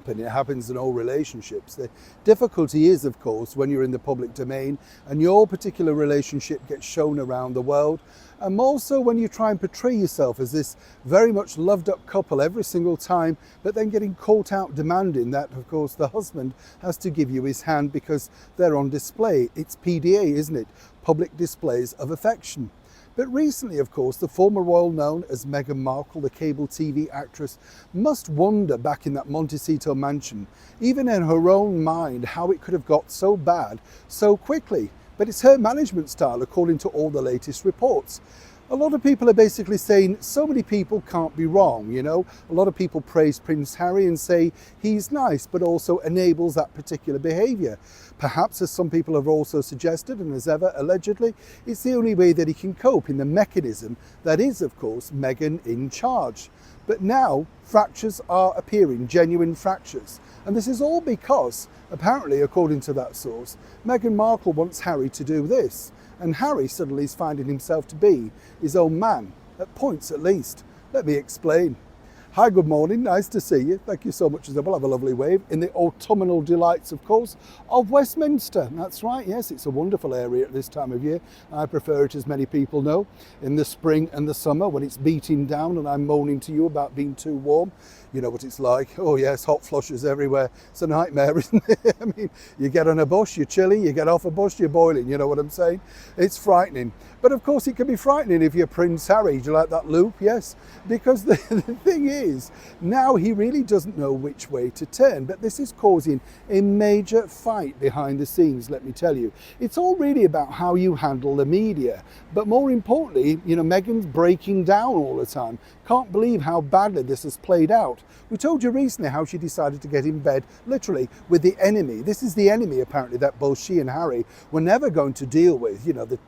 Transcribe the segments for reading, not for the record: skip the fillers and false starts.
happen. It happens in all relationships. The difficulty is, of course, when you're in the public domain and your particular relationship gets shown around the world, and also when you try and portray yourself as this very much loved up couple every single time, but then getting caught out demanding that, of course, the husband has to give you his hand because they're on display. It's PDA, isn't it? Public displays of affection. But recently, of course, the former royal known as Meghan Markle, the cable TV actress, must wonder back in that Montecito mansion, even in her own mind, how it could have got so bad so quickly. But it's her management style, according to all the latest reports. A lot of people are basically saying so many people can't be wrong, you know. A lot of people praise Prince Harry and say he's nice, but also enables that particular behaviour. Perhaps, as some people have also suggested, and as ever, allegedly, it's the only way that he can cope in the mechanism that is, of course, Meghan in charge. But now fractures are appearing, genuine fractures. And this is all because, apparently, according to that source, Meghan Markle wants Harry to do this. And Harry suddenly is finding himself to be his own man, at points at least. Let me explain. Hi, good morning, nice to see you. Thank you so much as well. Have a lovely wave in the autumnal delights, of course, of Westminster. That's right, yes, it's a wonderful area at this time of year. I prefer it, as many people know, in the spring and the summer when it's beating down and I'm moaning to you about being too warm. You know what it's like. Oh yes, hot flushes everywhere. It's a nightmare, isn't it? I mean, you get on a bus, you're chilly, you get off a bus, you're boiling, you know what I'm saying? It's frightening. But of course it can be frightening if you're Prince Harry. Do you like that loop? Yes. Because the thing is, now he really doesn't know which way to turn. But this is causing a major fight behind the scenes, let me tell you. It's all really about how you handle the media. But more importantly, you know, Meghan's breaking down all the time. Can't believe how badly this has played out. We told you recently how she decided to get in bed, literally, with the enemy. This is the enemy, apparently, that both she and Harry were never going to deal with, you know, the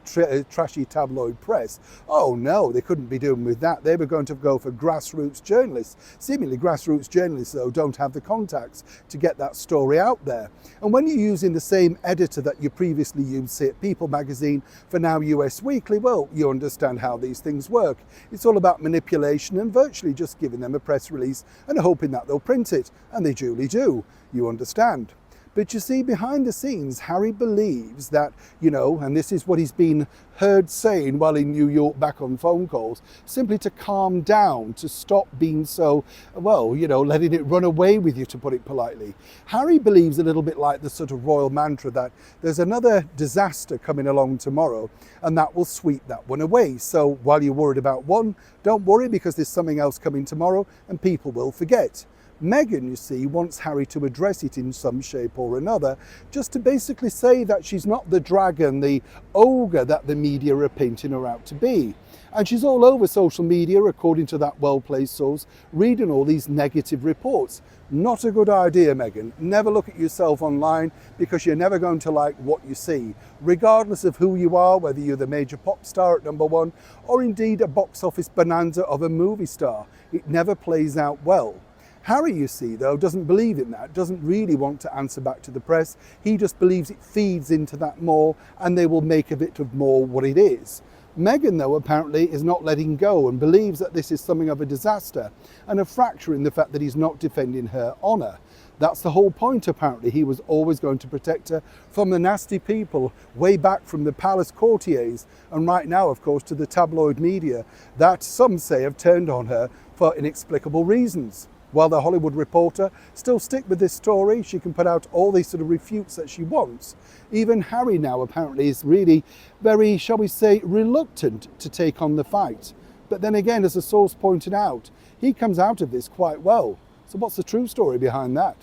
trashy tabloid press. Oh no, they couldn't be doing with that. They were going to go for grassroots journalists. Seemingly grassroots journalists, though, don't have the contacts to get that story out there. And when you're using the same editor that you previously used, say at People magazine, for now US Weekly, well, you understand how these things work. It's all about manipulation and virtually just giving them a press release and hoping that they'll print it, and they duly do, you understand. But you see, behind the scenes, Harry believes that, you know, and this is what he's been heard saying while in New York back on phone calls, simply to calm down, to stop being so, well, you know, letting it run away with you, to put it politely. Harry believes a little bit like the sort of royal mantra that there's another disaster coming along tomorrow and that will sweep that one away. So while you're worried about one, don't worry, because there's something else coming tomorrow and people will forget. Meghan, you see, wants Harry to address it in some shape or another, just to basically say that she's not the dragon, the ogre that the media are painting her out to be. And she's all over social media, according to that well-placed source, reading all these negative reports. Not a good idea, Meghan. Never look at yourself online, because you're never going to like what you see, regardless of who you are, whether you're the major pop star at #1 or indeed a box office bonanza of a movie star. It never plays out well. Harry, you see, though, doesn't believe in that, doesn't really want to answer back to the press. He just believes it feeds into that more and they will make of it more what it is. Meghan, though, apparently is not letting go and believes that this is something of a disaster and a fracture in the fact that he's not defending her honour. That's the whole point, apparently. He was always going to protect her from the nasty people way back from the palace courtiers, and right now, of course, to the tabloid media that some say have turned on her for inexplicable reasons. While the Hollywood Reporter still stick with this story, she can put out all these sort of refutes that she wants. Even Harry now apparently is really very, shall we say, reluctant to take on the fight. But then again, as the source pointed out, he comes out of this quite well. So what's the true story behind that?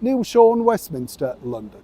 Neil Sean, Westminster, London.